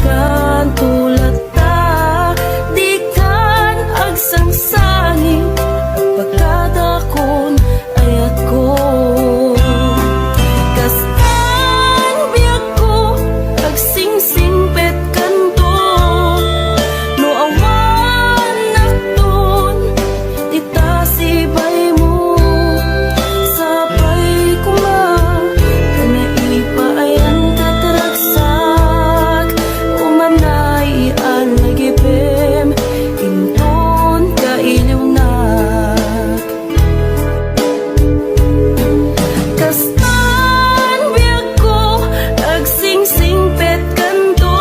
kan tulad ta, di kan agsangsangin, pagkadakon ayat ko. Kastan biyak ko, agsingsingpet kanto, no awan nakton, dita sibay mo, sabay kuma, kanaipayan kataragsak, umanay an nagipim, inton kailiw na. Kastan biyak ko, agsingsingpet kanto,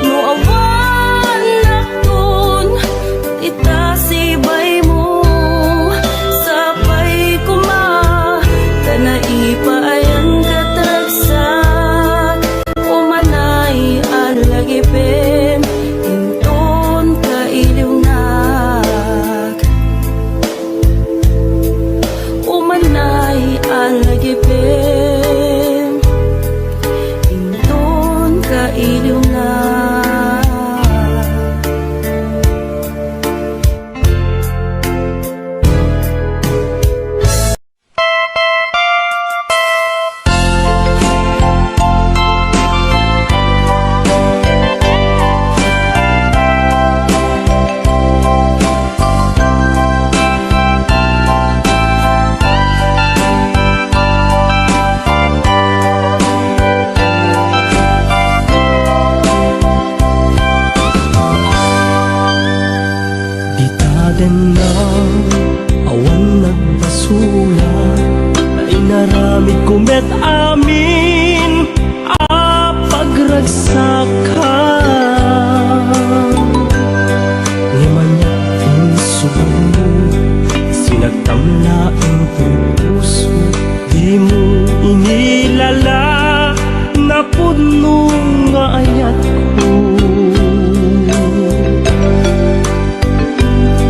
no awan nakton, ita sibay mo, sabay kuma, kanaipayan kataragsak, umanay an lagipim, inton kailiw nak. Umanay an lagipim, inton kailiw nak. Ditaden na awan nagbasula, na inaramid kumet amin a pagragsakan. Ngimanya insuban mo, sinagtamla ang puso, di mo inilala na puno nga ayat ko.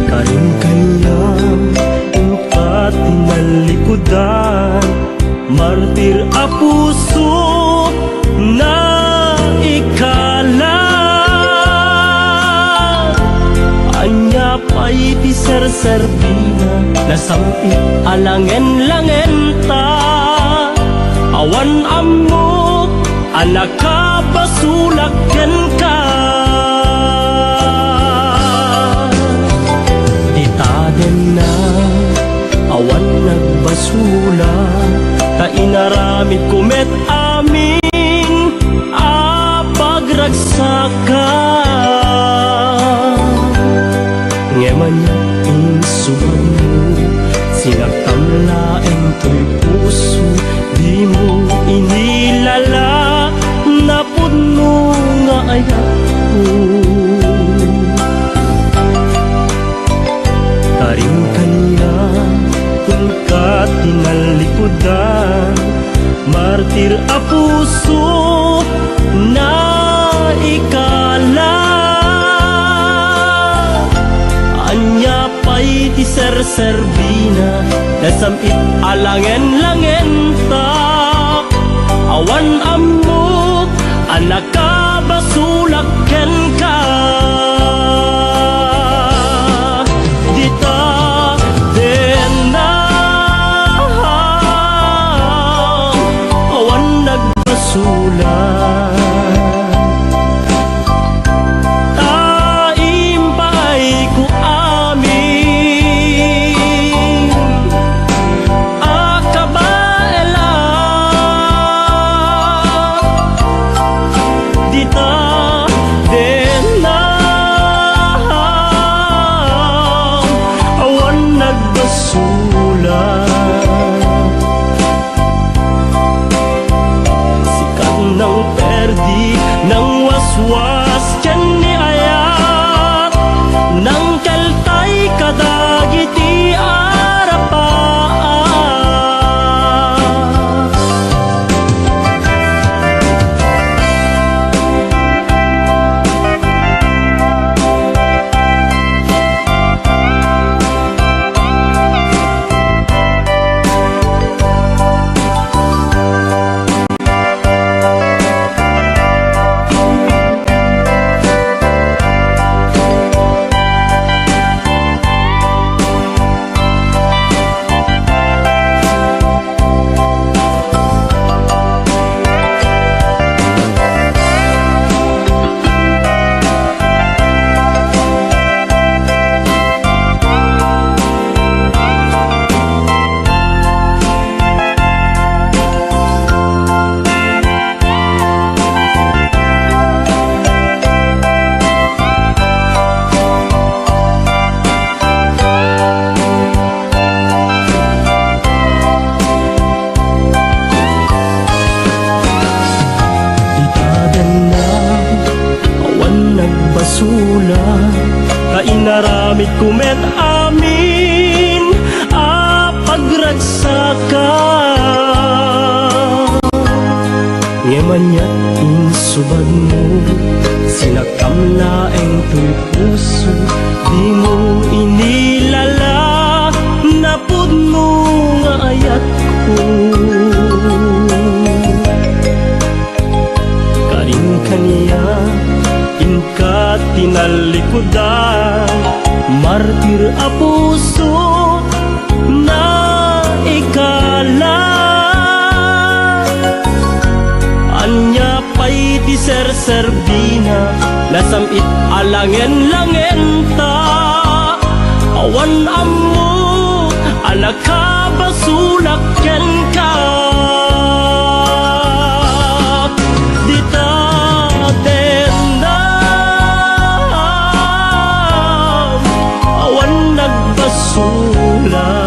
Karing kanyang upat tinalikudan, martir a puso na ikala. Anya pa'y ti serserbina, nasampit alangen-langen ta. Awan amok, anak ka basulaken ka. Ditaden na awan nagbasula, ta inaramid kumet amin a pagragsakan. Ngemanya insuban mo, sinagtamla ento'y puso, di mo inilala na puno nga ayat ko. Karing kanya kung ka tinalikudan, martir a puso na ikala. Anya pa'y ti serserbina, nasampit alangen-langen ta. Awan amok, anak ka basulaken ka. Dita den na awan nagbasula, taimpay ko amin a kabaela. Dita den na awan nagbasula, sikat ng perdi ng waswas tiyan ni ayat, nang keltay kadagiti arapaan. Aramid kumet amin pagragsaka Ngemanyat insubad mo Sinakam laeng tuy puso Di mo inilala Napud mo nga ayat ko Karin kaniya Inka tinalikudan Martir a puso Na ikala Anya pa'y di ser-serbina Nasamit alangen-langen ta Awan amu Anak ka basulak ken ka Dita tenda Awan nagbasulak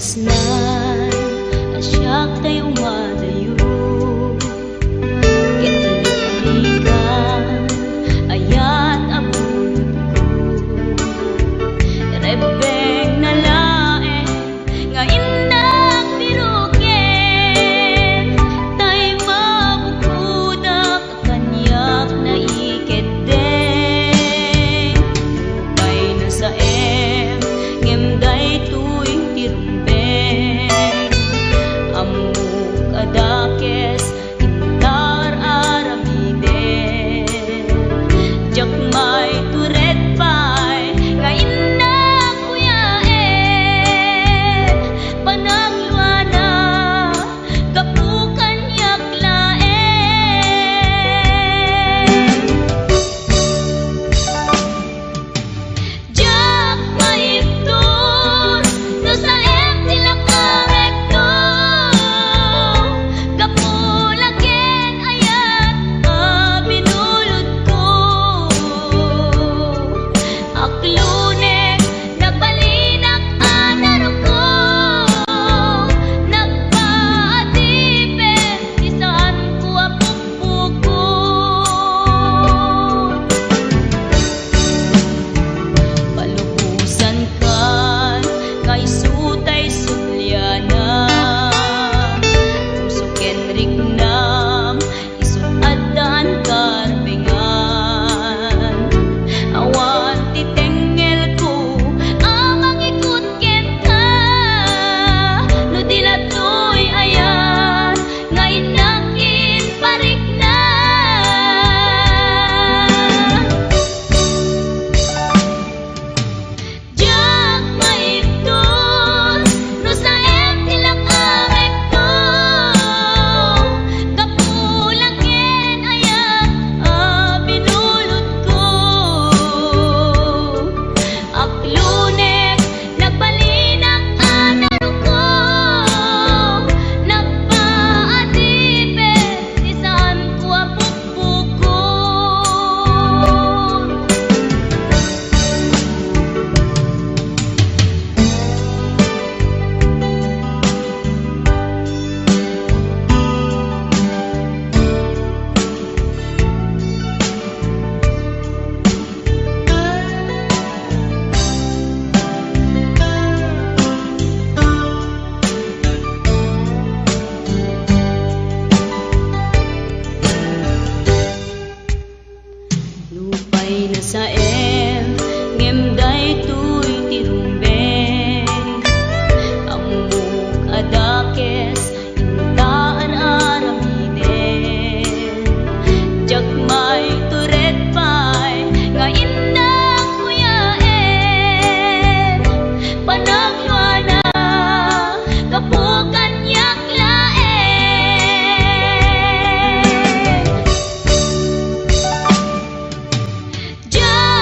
Nasnan asyak tayo madayo Kitalikan ayat abun ko Rebeng na lae nga indak biruken Tay mabukudak kanyak na iketeng Lupay na sa ngemday tuwing tirumben Amuk adakes intar aramiden Jakmay turet pay nga indak kuyaen Panagluana kapukan yaklaen Jak maipton no sa sila karekto Kapulaken ayat binulod ko Aklunek nagbalinak anaro ko Nagpaatipin isaan ko apukpuko Palubusan kan kay sutay sulyana Usuken rignam isut adan karbengan Awan titengel ko amang ikut ken ka No dilatoy ayan ngay nakin parik na Jak maipton no sa sila karekto Kapulaken ayat binulod ko Aklunek nagbalinak anaro ko Nagpaatipin isaan ko apukpukon Lupay na sa ngemday tuy tirumben Amuk adakes intaan aramiden Jakmay turet pay nga indak kuyaen Panagluana kapukan yaklaen Jak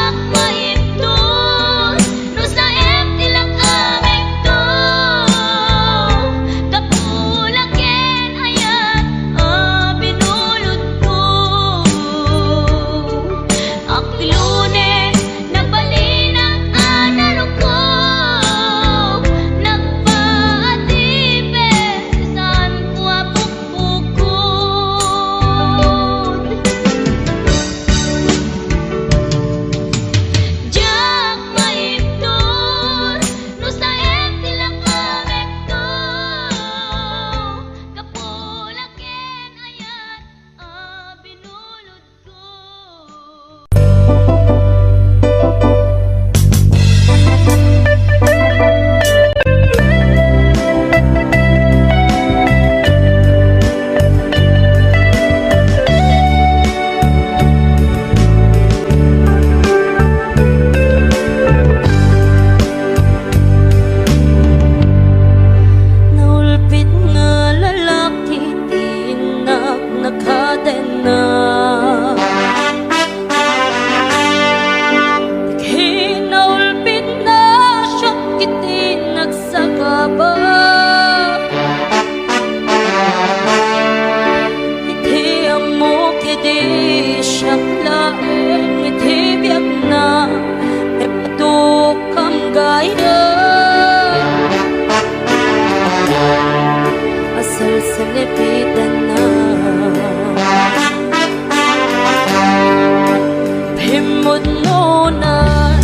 mudnunan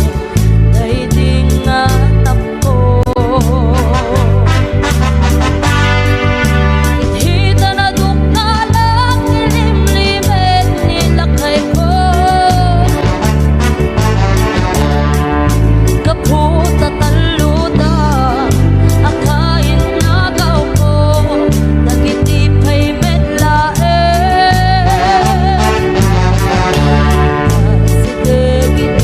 ay di nga tapo. Hita na dukalang nilimlimet nilakay ko, kaputa taluda akain nagaw ko, nagitipay medlae. Si David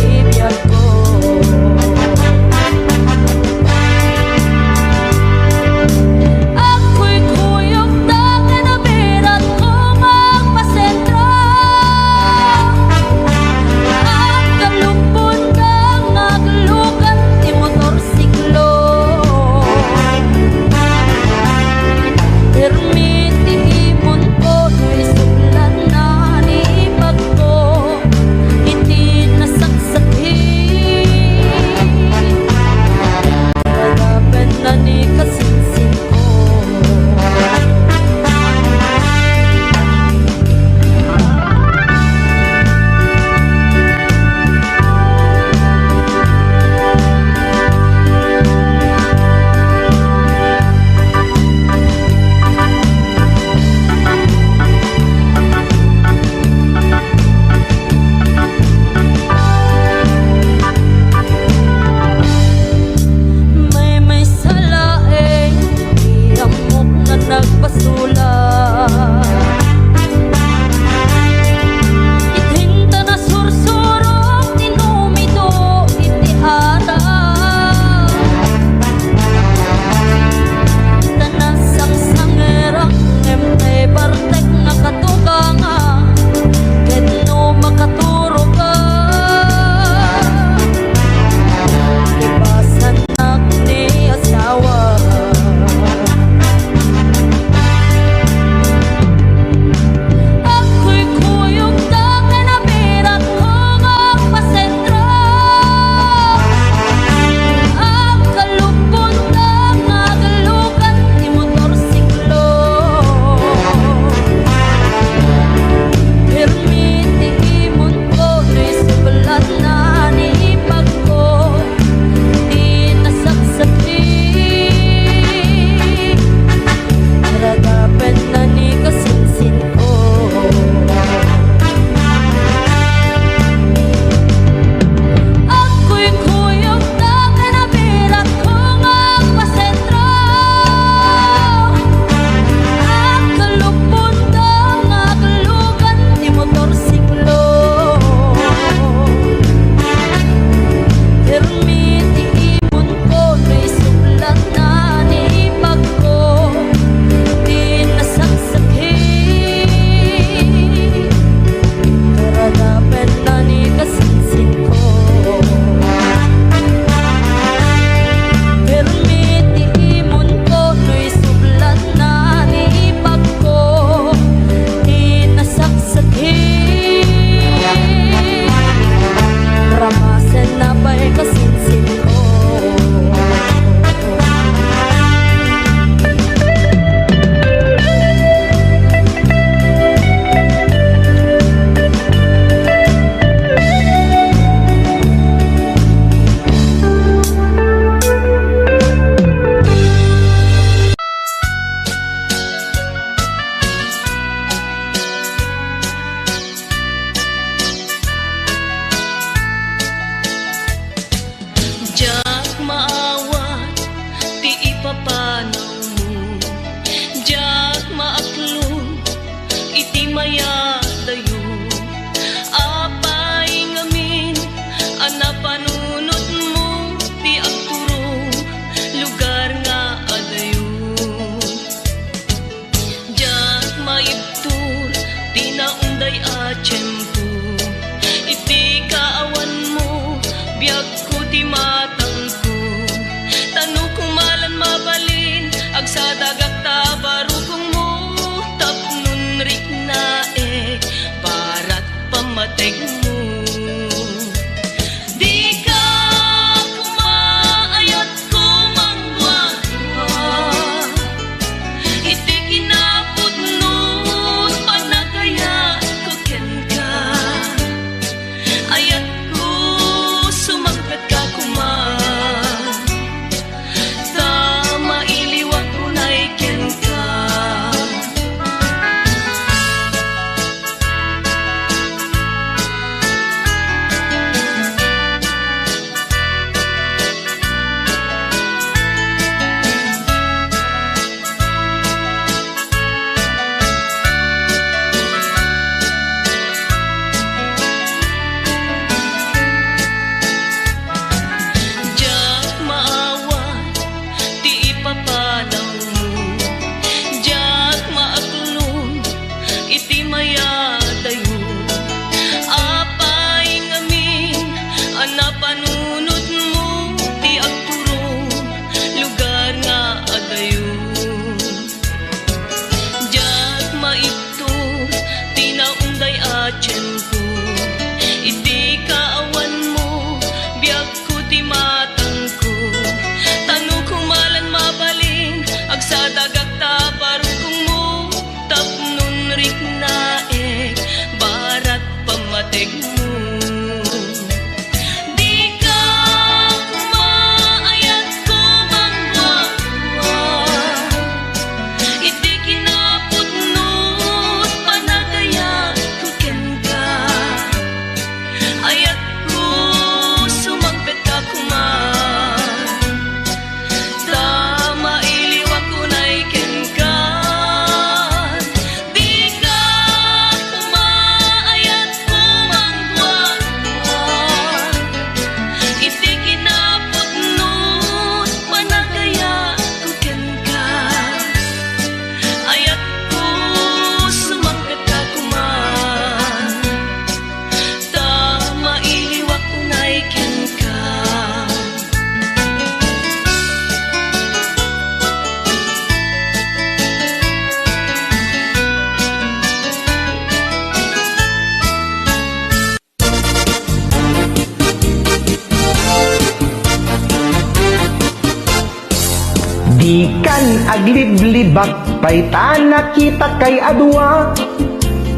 Di kan agliblibak pay ta nakita kay adwa.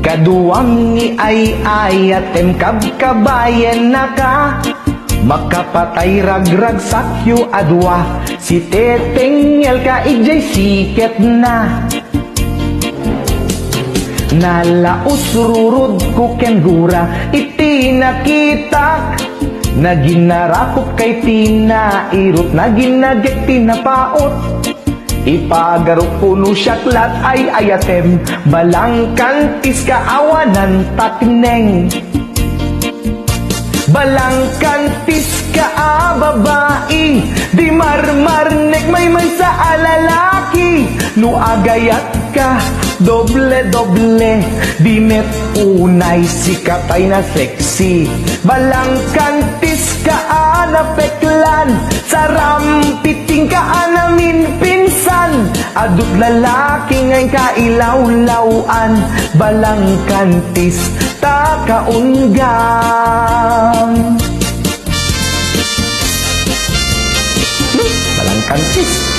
Kaduwang ni ay ayatem kabkabayan na ka. Makapatay ragrag sakyo adwa. Si tetengel ka ijay siket na. Nalaos rurod ko kengura iti nakitak. Naginarapot kay tinairot, naginagek tinapaot. Ipagaro puno syaklat ay ayatem, balangkantis kaawanan takneng. Balangkantis ka babae, di marmarnek may sa alalaki. Nuagayat ka, doble-doble, di met unay sikatay na sexy. Balangkantis ka napeklan, sarampiting ka namin pinsan. Adut lalaki ngay kailawlawan, balangkantis ta kaunggam. Balangkantis.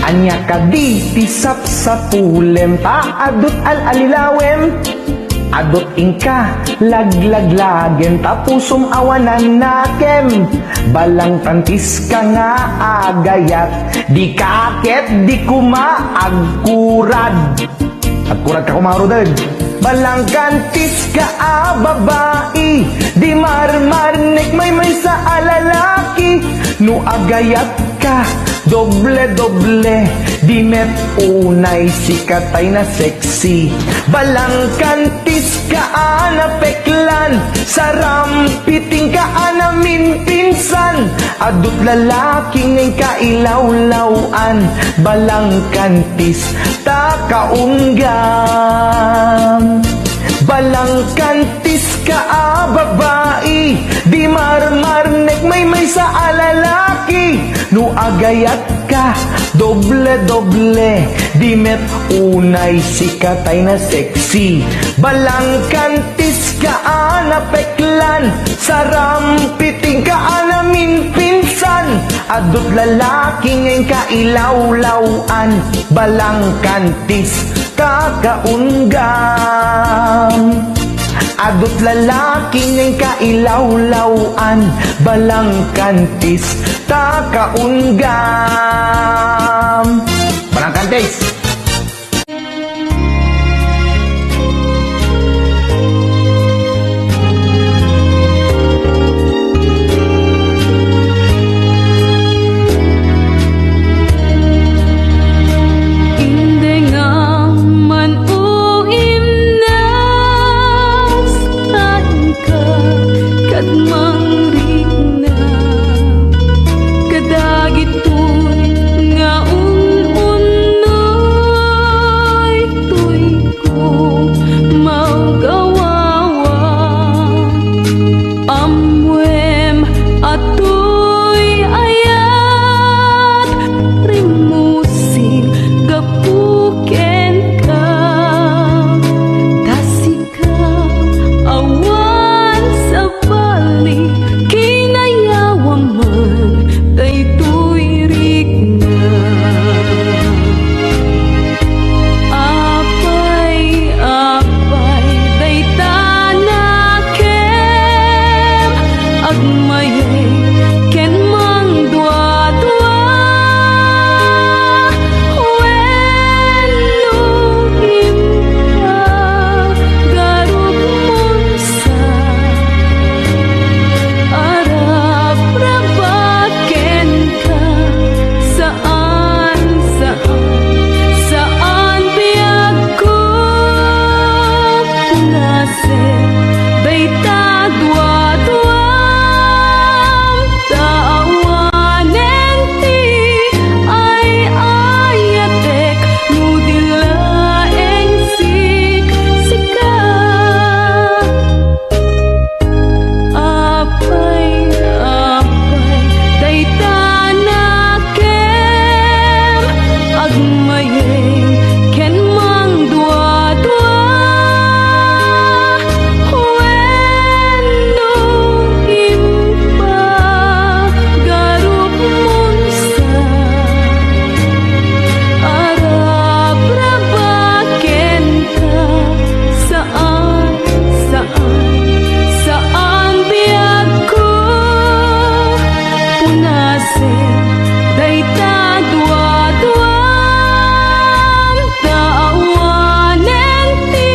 Anya ka di tisap sa pulem, paadot al-alilawem. Adot ingka laglaglagem, tapusum awanan nakem. Balangkantis ka nga agayat, di kaket di kumaagkurad. Agkurad ka kumarudad. Balangkantis ka babae, di marmarnek may sa alalaki. Nuagayat ka, doble-doble, di met unay sikatay na sexy. Balangkantis ka napeklan, sarampiting ka namin pinsan. Adut lalaki ngay kailawlawan, balangkantis ta kaunggam. Balangkantis ka babae, di marmarnek may sa alalaki. Nuagayat ka, doble-doble, di met unay sikatay na sexy. Balangkantis ka napeklan, sarampiting ka namin pinsan. Adut lalaki ngayon kailawlawan, balangkantis ka kaunggam. Adut lalaki ngayon kailawlawan, balangkantis ta kaunggam. Balangkantis. Kadagitoy nga un-uno sen dayta dua-duam taawanen ti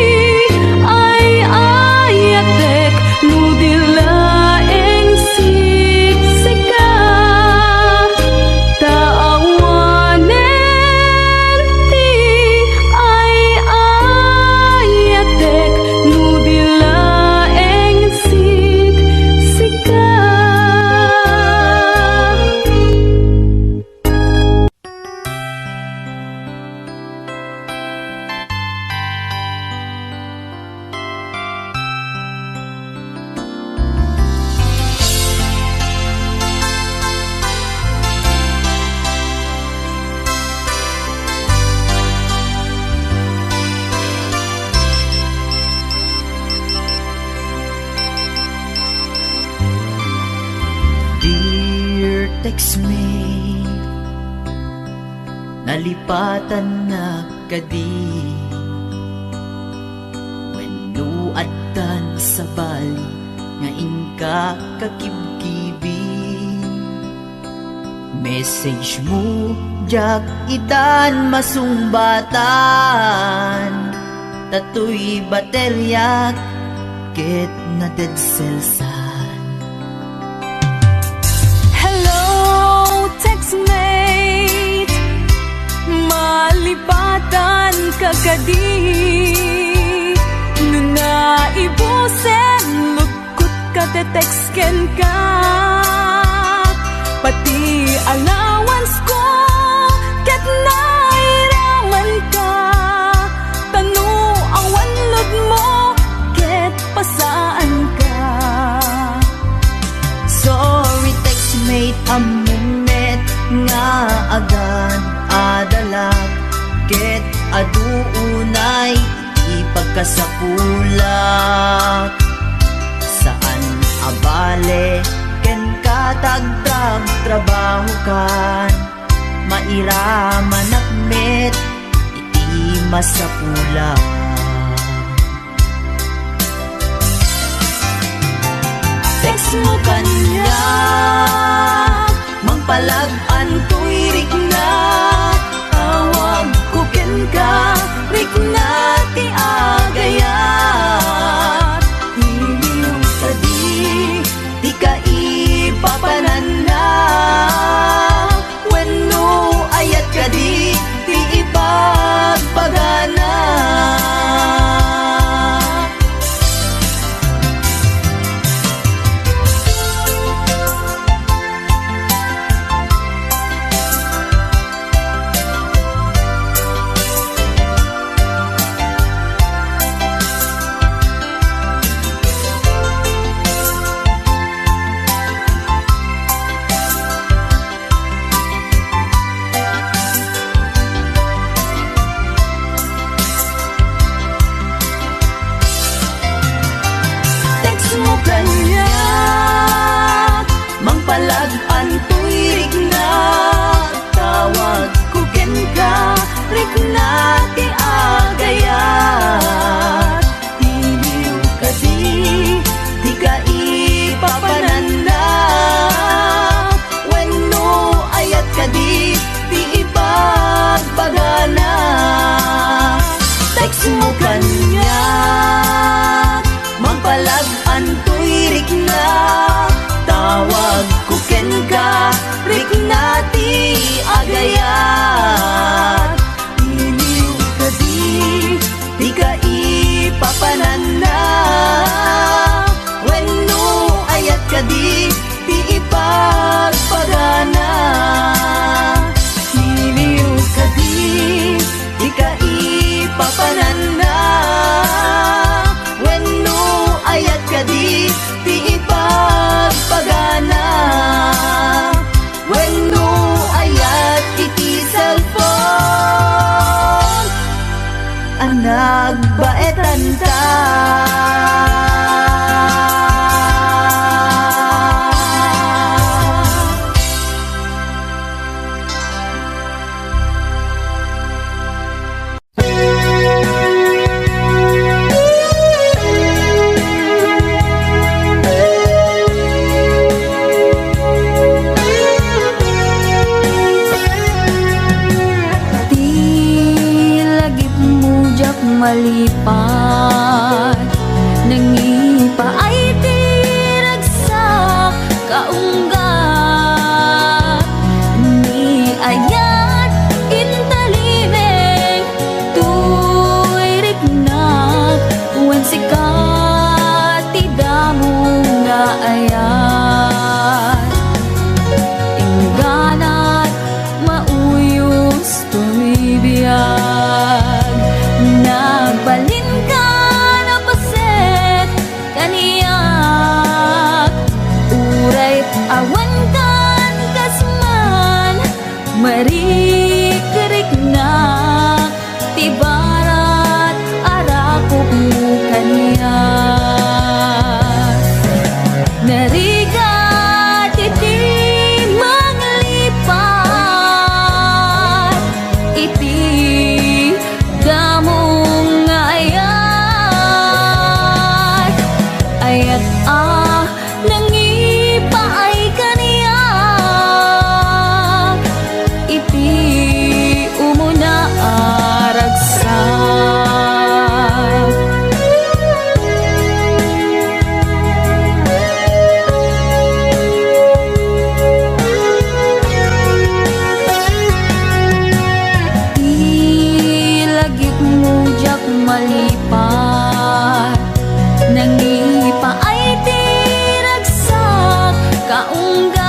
ay ayatek nudilaeng siksika taawanen ti ay ayatek nudilaeng siksika. Dear textmate, nalipatan na kadi wenno addan sa bali nga inka kakibkibi. Message mo jak itan masumbatan tatoy baterya ket na dead cells. Hello, textmate, malipatan kagadi nuna ibusen lukut ka te-textken ka pati allowance ko ket nairaman ka tanu awan lod mo ket pasaan ka. Sorry textmate, amumet nga agan adalag ket aduunay ipagkasakulak saan abale ken katagtag trabaho kan mairaman akmet iti masapulak. Text mo kanya mangpalag-an to'y rik na tawag ko ken ka rik na ti agayat iliw tadi di ka ipapanan na wenno ayat kadi ti ipagpagana. Marikerik na ti barat arakop mo kaniya. Narigat iti manglipat iti damong ayat ayat nangipaay kaniya iti umuna aragsak. Ilagik mo jak malipat nangipaay ti ragsak kaunggat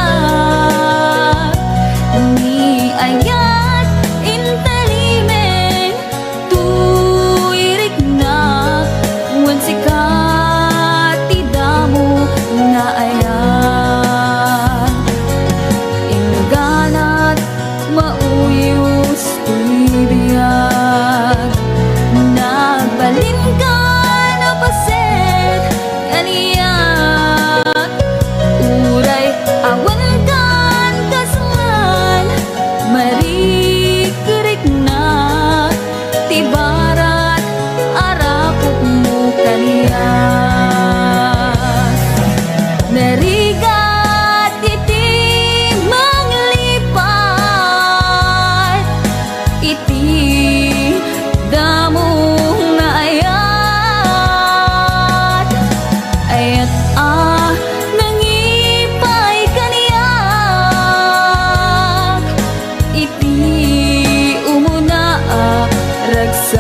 ni ayat intelimen tuirik na wan sikat ti damo nga ayat ingganat mauyos tibiyag nagbalin ka na paset kaniyak uray awan kan kasungan marikerik na ti barat arakop mo kaniyak. Narigat iti manglipat iti damo nga ayat ayat nangipay kaniyak iti umuna ragsak.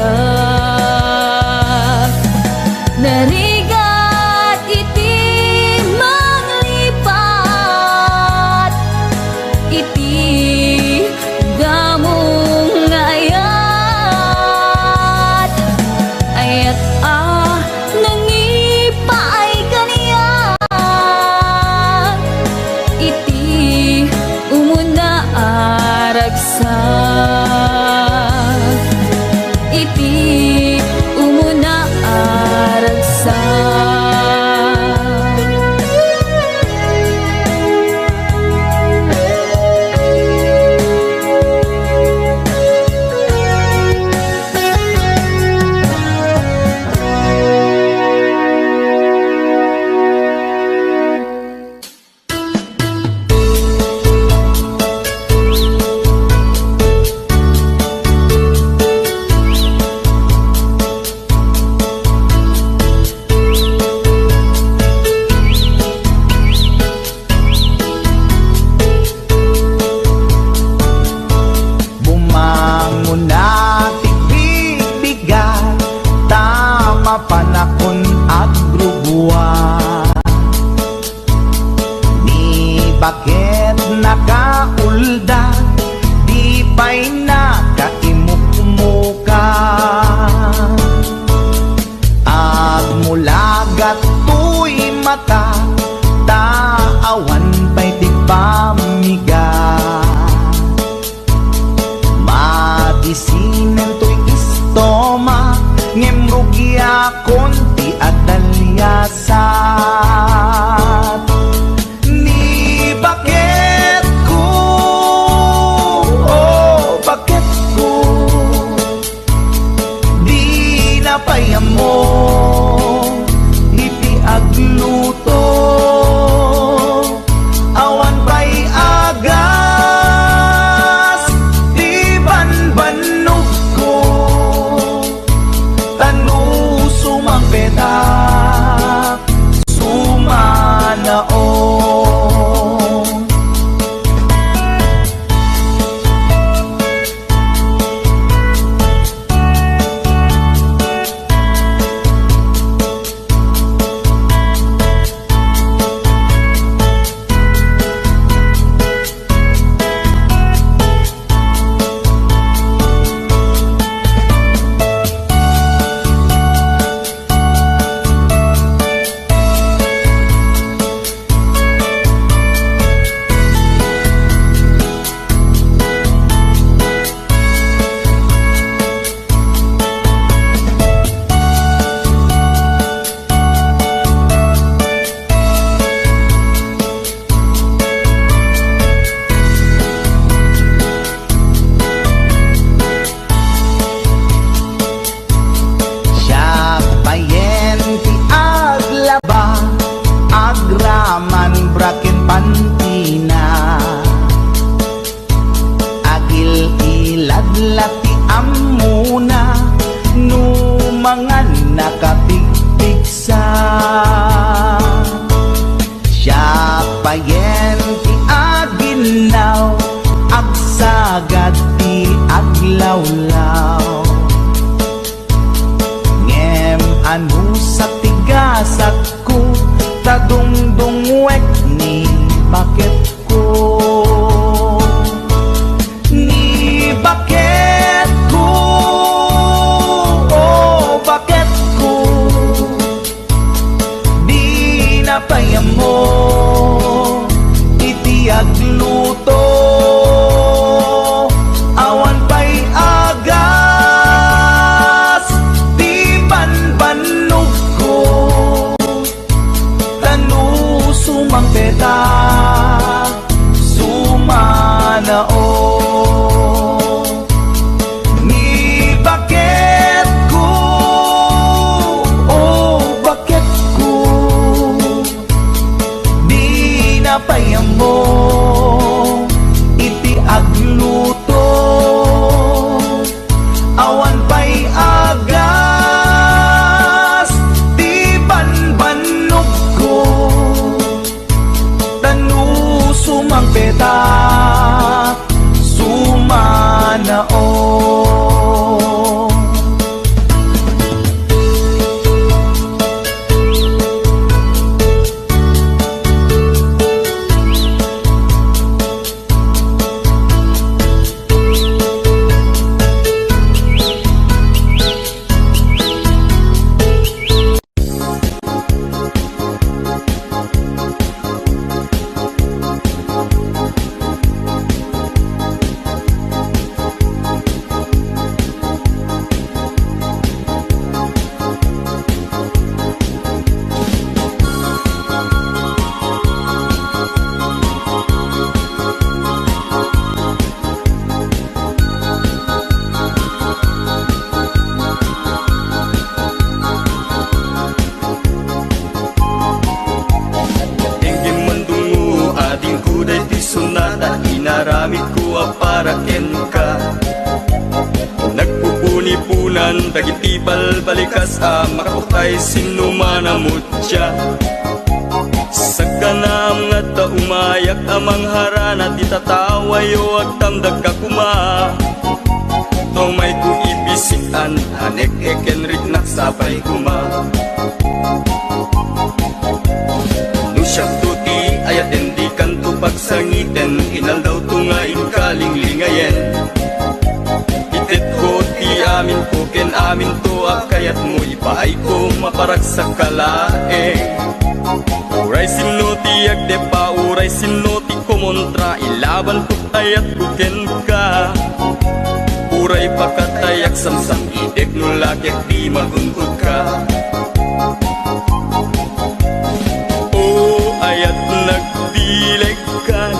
Narigat iti manglipat iti damong ayat ayat nangipaay kaniyak iti umuna aragsak iti umuna aragsak. mo iti agluto awan pay agas ti banbanog ko tanu sumangpeta sumanao. Inaramid ko para ken ka. Nagpupuni-punan dagiti balbalikas makaputay sinumanamot siya. Sa kanam nga ta umayak amang harana di tatawayo agtamdag ka kuma. Tomay ko ibisikan anek ekenrit naksapay kuma. Nusyak tuti ayat di kanto pagsangiten inal daw tungain kalinglingayen. Itet ko ti amin ko ken amin to akayat mo ipaay ko maparak sa kalae. Uray sinuti agdepa uray sinuti kumontra ilaban ko ayat ko ken ka. Uray pakatayak samsam idek no lagyak di magungkot ka. Ayat nagdileg ka,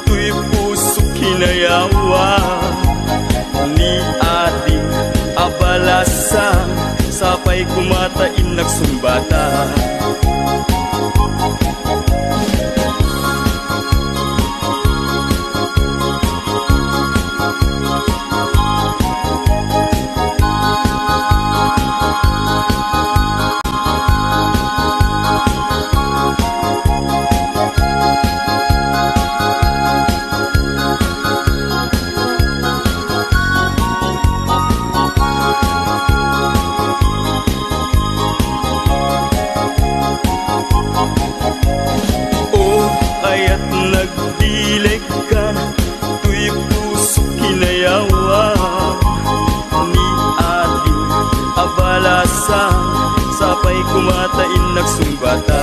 tuy puso kinayawa ni ating abalasa, sapay kumatain nagsumbata. Sapay kumatain nagsumbata.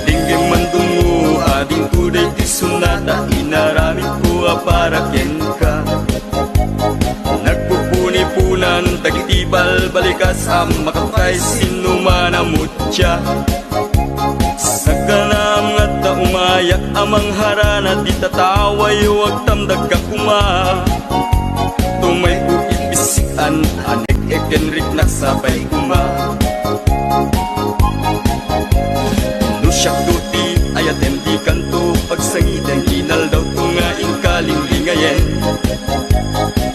Dinggim mandungo ading kuday ti sunata inaramid ko para ken ka. Nagpupuni-punan dagiti balbalikas makaputay sinumanamot siya. Sa kanam nga ta umayak amang harana di tatawayo agtamdag ka kuma. Tumay ko ibisikan anek ekenrit naksapay kuma. Nusyak duti ayat di kanto pagsangiten inal daw tungain kalinglingayen.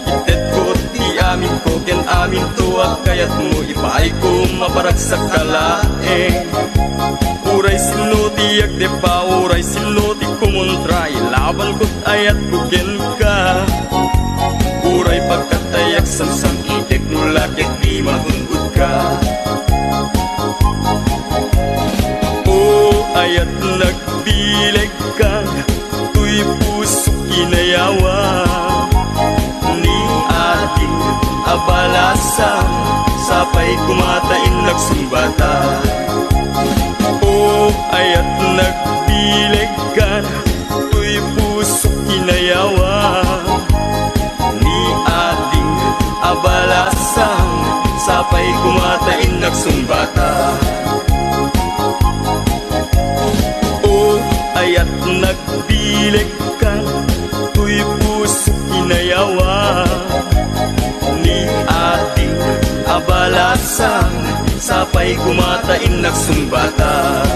Itet ko ti amin ko ken amin to akayat mo ipaay ko maparak sa kalae. Uray sinuti agdepa uray sinuti kumontra ilaban ko't ayat ko ken ka. Uray pagkatayak samsam idek no lagyak di magungkot ka. Ayat nagdileg ka, tuy puso kinayawa ni ating abalasa, sapay kumatain nagsumbata. Ayat nagdileg ka, tuy puso kinayawa ni ating abalasa, sapay kumatain nagsumbata. Ayat nagdileg ka, tuy puso kinayawa ni ating abalasa, sapay kumatain nagsumbata.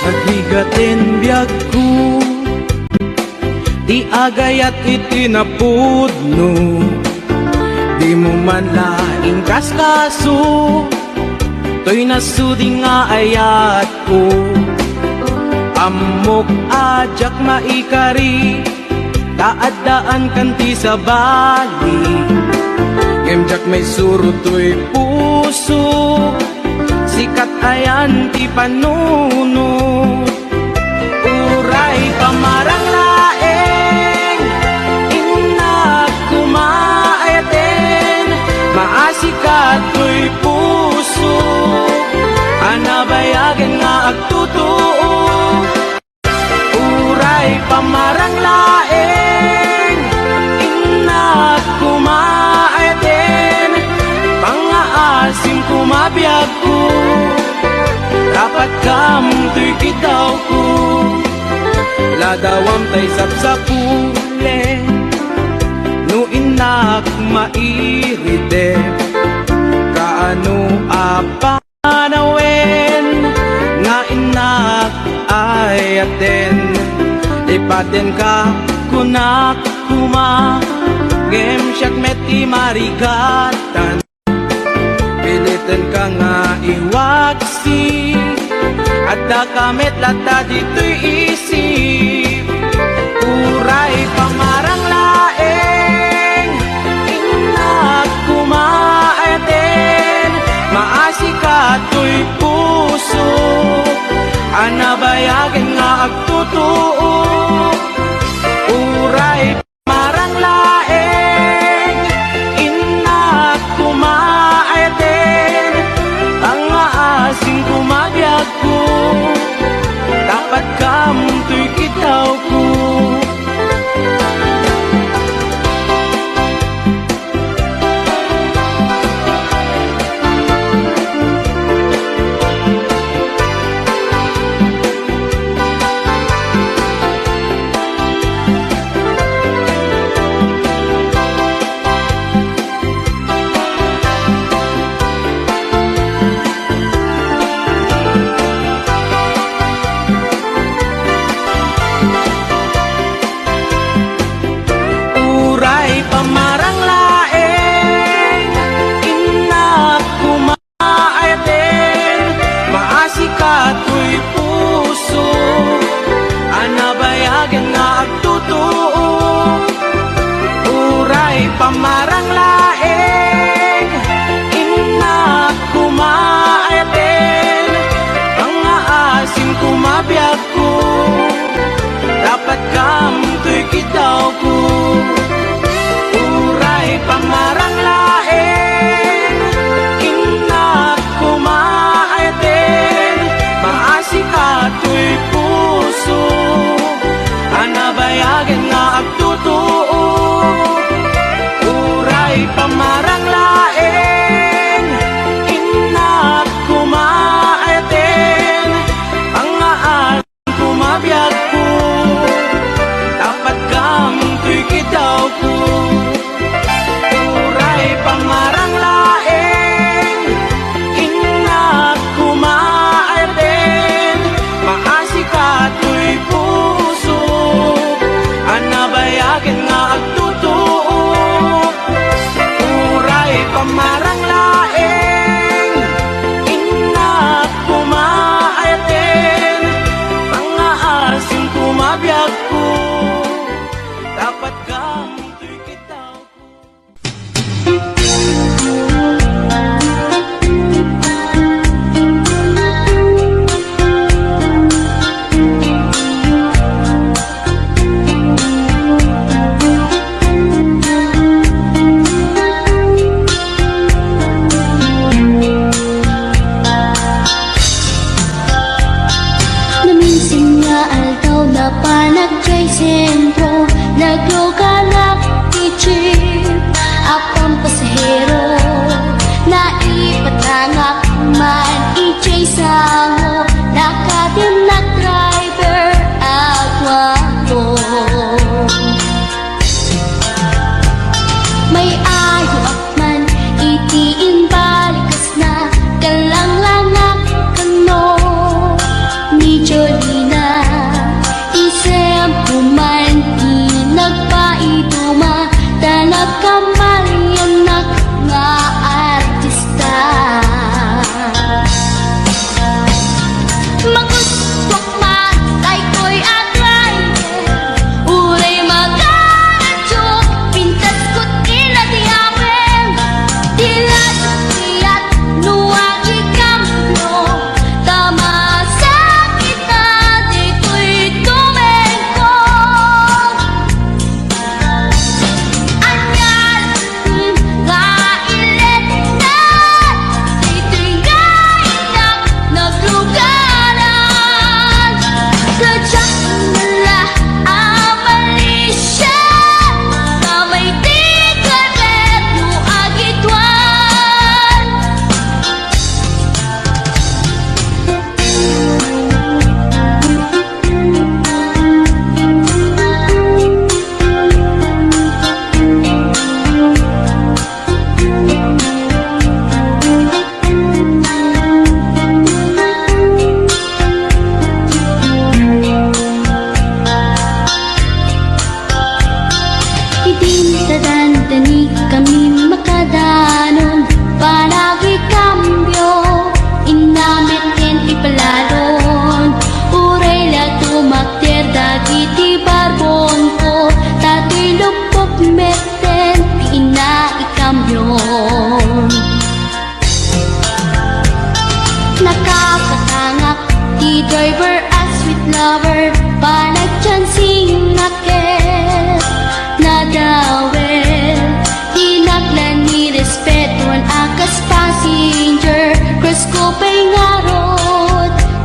Naghigatin biyag ko, di agayat itinapudno, di mo man laing kaskaso, to'y nasudi nga ayat ko. Amok ajak maikari, taadaan kanti sa bali, gemjak may suro to'y puso, sikat ayan ti panuno. Uray pamarang laeng, inak kumaayaten, maasikat to'y puso, anabayagan nga agtutuo. Uray pamarang laeng, inak kumaayaten, pangaasim kumabiyag ko, dapat kamto'y kitaw ko. Ladawam tay sapsapule, no inak mairide, kaano apanawen, nga inak ayaten, ipaten ka kunak kuma, ngem siyak meti marigatan pilitin ka nga iwaksi at kamet lata dito'y isip uray pamarang laeng inak kumaaten maasi ka to'y puso anabayagan nga agtutuo uray pamarang laeng inak kumaaten ang aasing kumabiyag ko dapat kamunto'y kitaw ko pamarang laeng inak kumaaten maasi ka to'y puso anabayagan nga agtutuo uray pamarang laeng inak kumaaten pangaasim kumabiyag ko dapat kamunto'y kitaw ko pamarang laeng inak kumaaten maasi ka to'y puso anabayagan nga agtutuo uray pamarang laeng inak kumaaten ang aasing kumabiyag ko dapat kamunto'y kitaw ko pamarang laeng inak kumaaten maasi ka to'y puso anabayagan nga agtutuo uray pamarang laeng inak kumaaten mga aasing kumabiyag ko dapat kamunto'y kitaw ko sentro nagluganak ichip apang pasahero na ipatangak man ichay sango nakadim na driver agwapo may ayo akman itiin balikas na kalanglanak kano ni Jolina kuman nagpaiduma tanag kamalianak nga artista magustok matay ko'y aglay uray magaradyo pintas ko't inadiyawen dilat iyat nuwag ikamno tama sa kita dito'y Lugara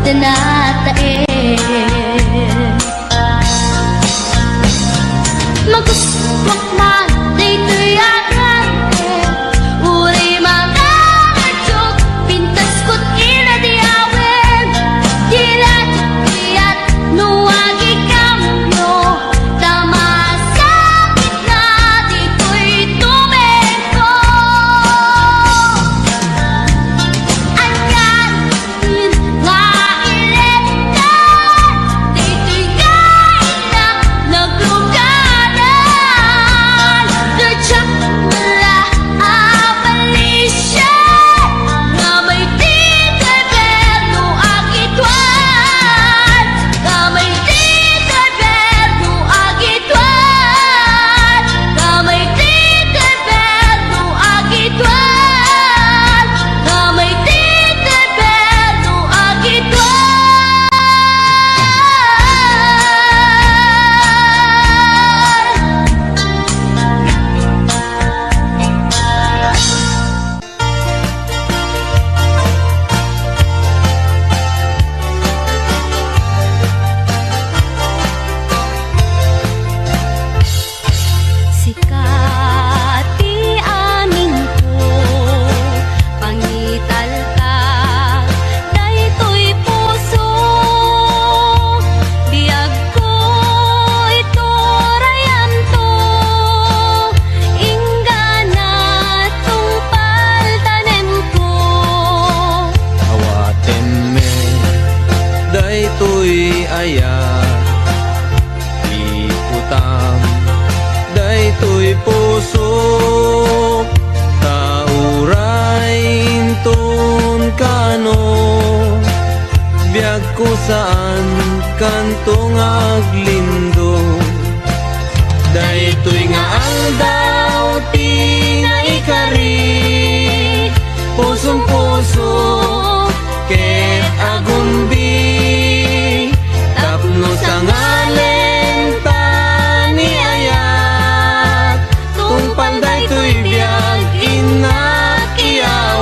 danatae Maguswak man dito'y agrante Uri mga kadyok Pintas ko't inadiawin Dilat at nuwagi kamyo Tamasakit na dito'y tumeko Anyan nga iletan Dito'y kain na naglugaran Dadyak mula abalisya Nga may tito'y berno agitwan Nga may tito'y berno agitwan Nga may tito'y berno agitwan Nga may tito'y berno agitwan Sikati amin ko, pangital ka, daytoy puso. Biyag ko ito rayan to, ingana tungpal tanem ko. Awaten me daytoy aya ikutam daytoy puso taurain ton kano biag ko saan kantong aglindo daytoy nga aldaw tinaikari pusong puso ket agumbi tapno sa ngalen tani ayat tungpal daytoy biag inakiawat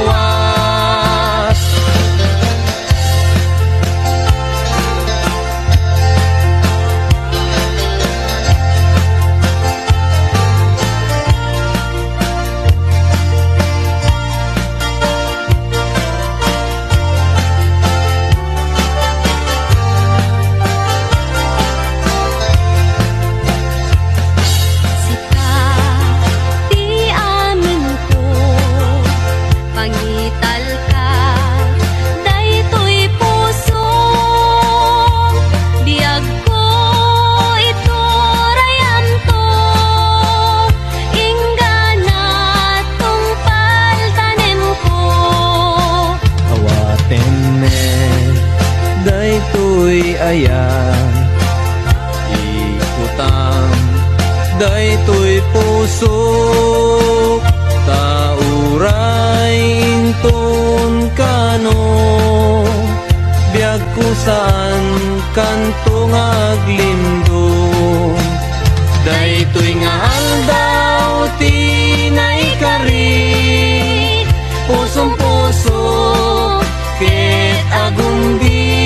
Sikati amin ko, pangital ka, daytoy puso. Biyag ko ito rayan to, ingana tungpal tanem ko. awaten me daytoy aya ikutam daytoy puso taurain ton kano biag ko saan kantong aglindo daytoy nga aldaw tinaikari pusong puso ket agumbi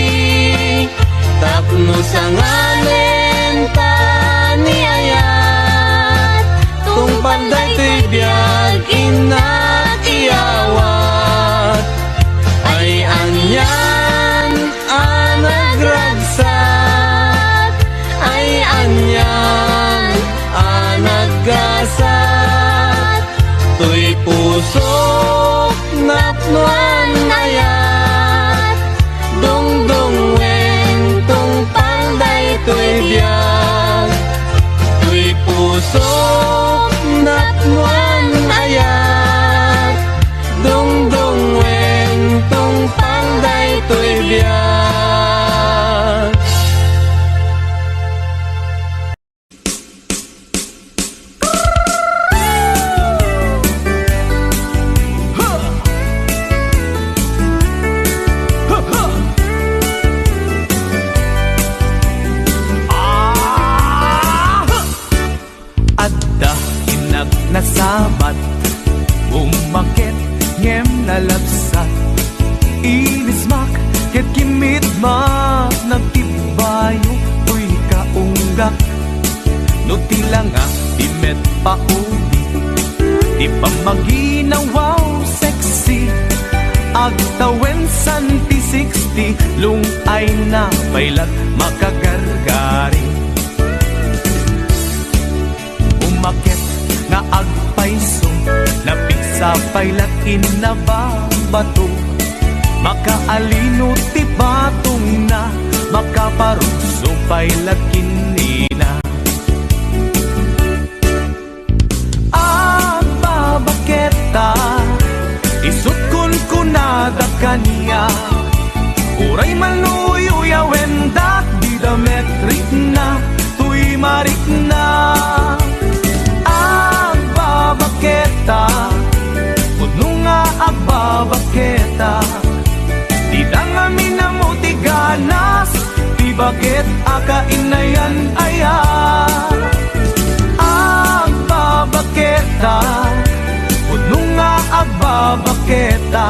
tapno sa ngalen tani ayat tungpal daytoy biag inakiawat ay anyan anagragsak ay anyan anaggasat tuy puso napnuan ayat dungdungwen tungpal daytoy biag tuy puso napnuan ayat dungdungwen tungpal daytoy biag gugma nagtibayo uy kaunggak no tila nga di met paubi di pa maginawaw sexy agtawen santi 60 lungay na pailat makagargari umakit nga agpaiso napigsa pailat inababato makaalino ti batong na makaparunso pailat kinina babaketa isut kun kunada kaniya uray manuyo wendak di dametrik na tuy marik na babaketa pudno nga agbabaketa di dangami na mo ti ganas di bakit akainayan aya babaketa pudno nga agbabaketa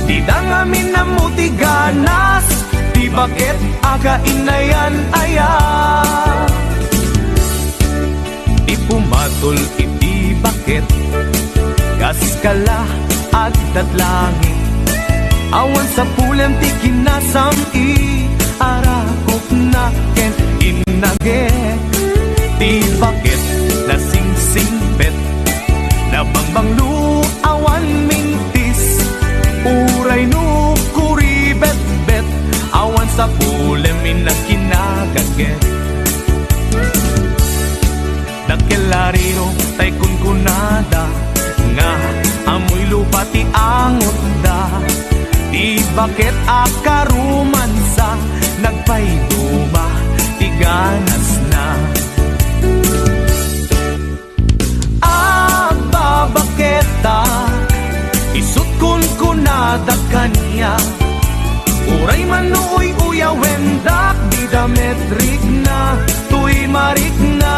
di dangamin na mo ti ganas di bakit akainayan aya di pumatol iti bakit kaskala at datlangin awan sa pulam ti kinasam arakok na ken inage di bakit na sing-singbet na bangbanglu awan mintis uray no kuribet-bet awan sa pulemin na kinagaget dakelariro tay kunkunada nga amoy lupa ti angot da di bakit akarumansa nagpayduma ti ganas na babaketa isut kun kunada kaniya uray manuoy uyawendak di dametrik na tuy marik na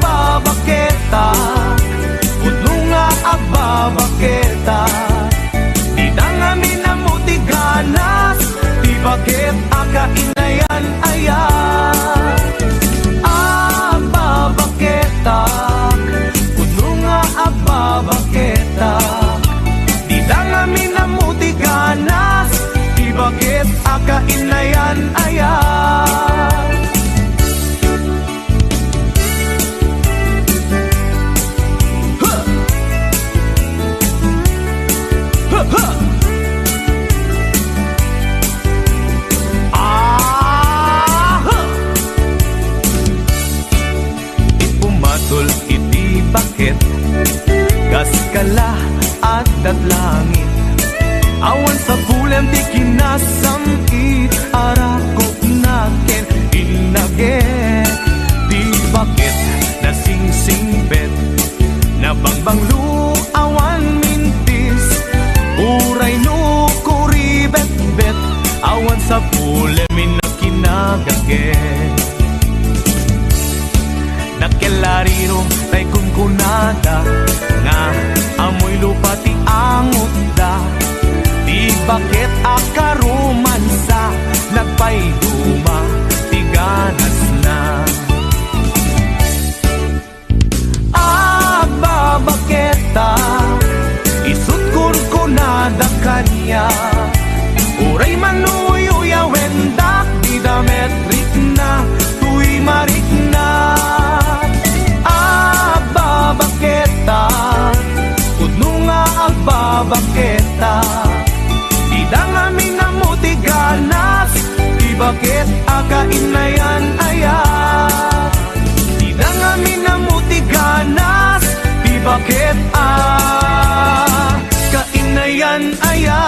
babaketa pudno nga agbabaketa di dangamin na mo ti ganas di bakit akainayan aya babaketa pudno nga agbabaketa di dangamin na mo ti ganas di bakit akainayan aya iti bakit kaskala at datlangin awan sa pulam di kinasamit arakok na ken inage di bakit na sing-singbet na bangbanglu awan mintis uray no kuribet-bet awan sa pulemin na kinagaget dakelariro tay kunkunada nga amoy lupa ti angot da di bakit akarumansa nagpayduma ti ganas na babaketa isut kun kunada kaniya uray manuyo wendak di dametrik na tuy marik na babaketa pudno nga agbabaketa di dangamin na mo ti ganas di bakit akainayan aya di dangamin na mo ti ganas di bakit kainayan aya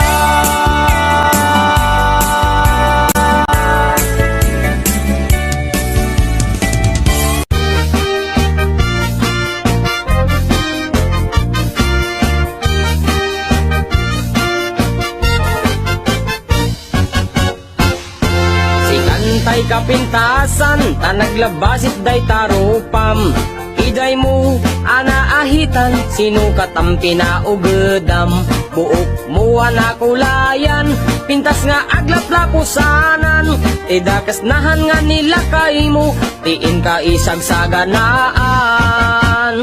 tay kapintasan ta naglabasit day tarupam iday mo anaahitan sino katampi na ugedam buok muwa na kulayan, pintas nga aglaplapusanan, idakas nahan nga nila kay mo, tiin ka isagsaganaan.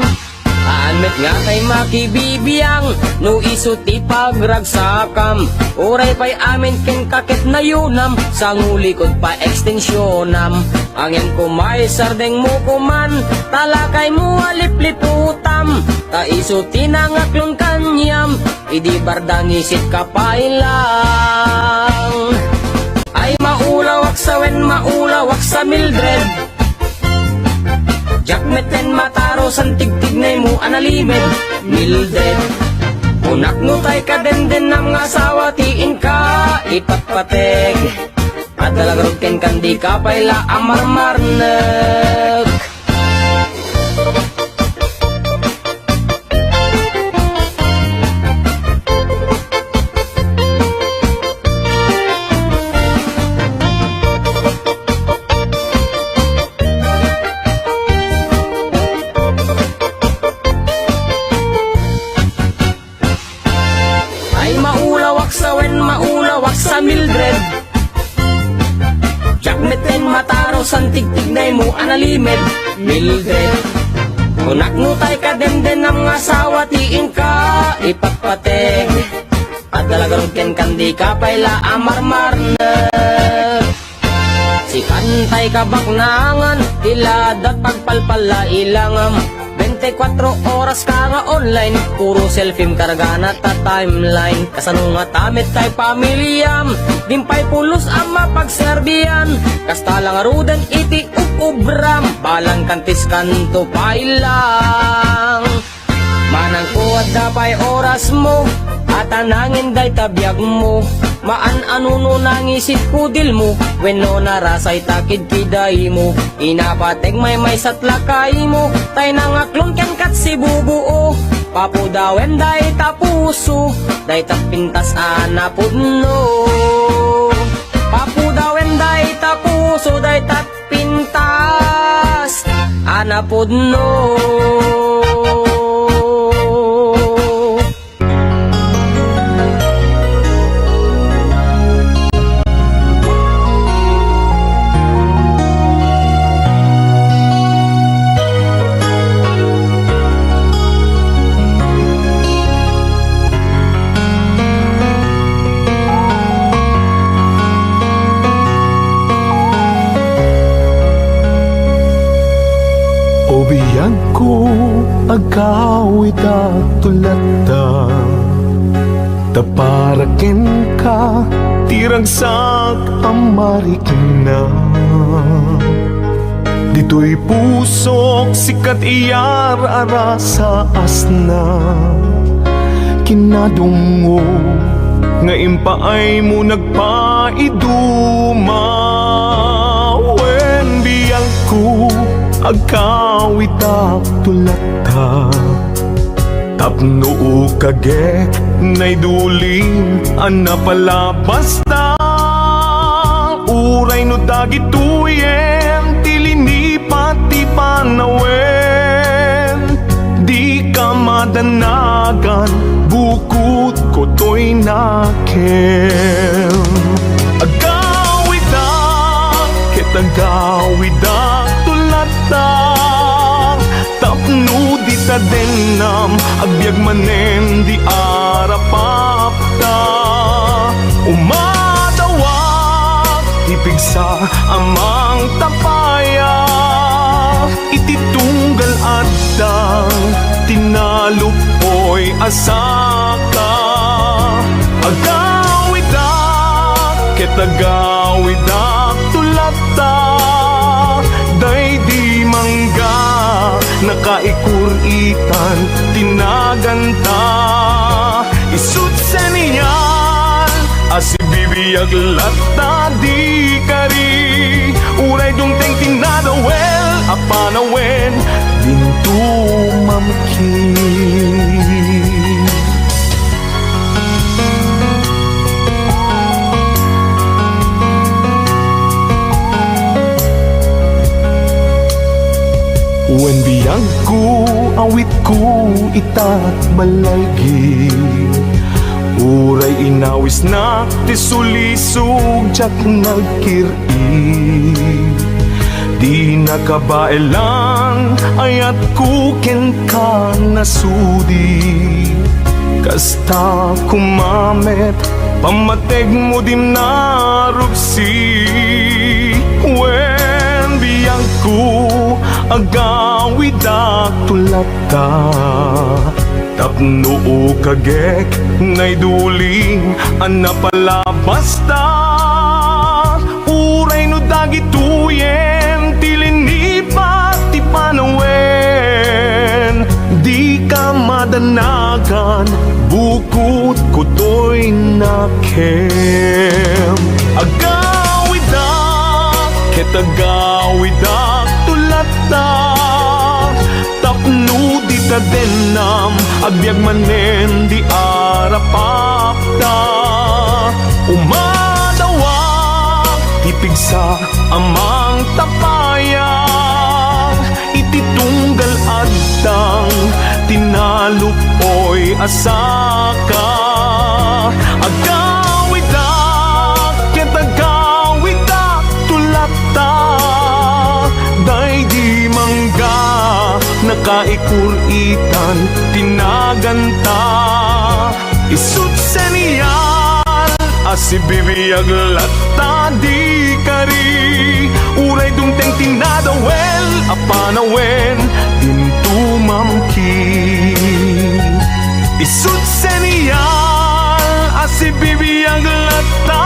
Anmet nga kay makibibiyang, no isuti pagragsakam, uray pa'y amin ken kakit na yunam, sa ngulikod pa ekstensyonam. Angin ko may sardeng mo kuman, talakay mo alipliputam, ta isuti na ngaklon kanyam, idi bardang isit kapailang. Ay maulawak sa wen, maulawak sa Mildred, jakmeten mataro san tigtignay mo analimed. Mildred, unak no tay ka den ng asawa, tiin ka ipatpateg, at dalagarod ken kandi ka payla amarmarnek. Maulawak sa Mildred, jakmeten mataro san tigtignay mo analimed. Mildred, unak no tay ka den ng asawa, tiin ka ipatpateg, at dalagarod ken kandi ka payla amarmarnek. Si kantay ka baknangan, iladat pagpalpala ilangam, 24 oras ka nga online, puro selfie kargana ta timeline. Kasano nga tamit kay pamilyam, dimpay pulos ang mapagserbiyan, kasta lang aruden iti ukubram, balang kantis kanto pailang. Manang kuwad dapay oras mo, at anangin day tabiyag mo, maan anuno nangisit kudil mo, wenno narasay takid kiday mo, inapateg may satlakay mo, tay nangaklon ken kat si bubuo, papudawen day tapuso, day tapintas anapudno, papudawen day tapuso, day tapintas anapudno. Obiyan ko agawid at tulata, taparakin ka tiragsak amarikin na. Dito'y pusok sikat iyar ara sa asna, kinadungo nga impaay mo nagpaiduma. Wen biyang ko agkawit at tulata, tapno kage nay duling anapalabas na. Uray no dagituyen tilini pati panawen, di ka madanagan bukod ko to'y nakem. Agawid kitagawid tulata, tapno di ta denam, agbyag manen di arapapta. Umadawak ipigsa amang tapaya, ititunggal adang tinalupoy asaka. Agawidak kitagawidak tulata, day di mangga nakaikuritan tinaganta. Isut sa niyan asibibiyag lata di kari, uray dungteng tinadawel apanawen dintu mamkin. Wen biyang ko awit ko itat malaygi, Uray inawis na ti sulisog jak nagkiri. Di nakabailan ayat kuken ka nasudi. Kasta kumamet pamateg mo dim narupsi. Wen biyang ku agawidak tulata. Tapno kagek ngay duling anapalabas ta. Uray no dagituyen tilinipat ti panawen. Di ka madanagan bukod kutoy nakem. Agawidak ket agawidak tulata. Tapno di ta denam agbyag manen di arapapta. Umadawak ipigsa amang tapayang ititunggal adtang tinalupoy asaka. Agawidak ket agawidak tulata. Day di mangga nakaikuritan tinaganta. Isut seniyal asibibiyag latta di kari. Uray dumteng tinadawel apanawen intumamki. Isut seniyal asibibiyag latta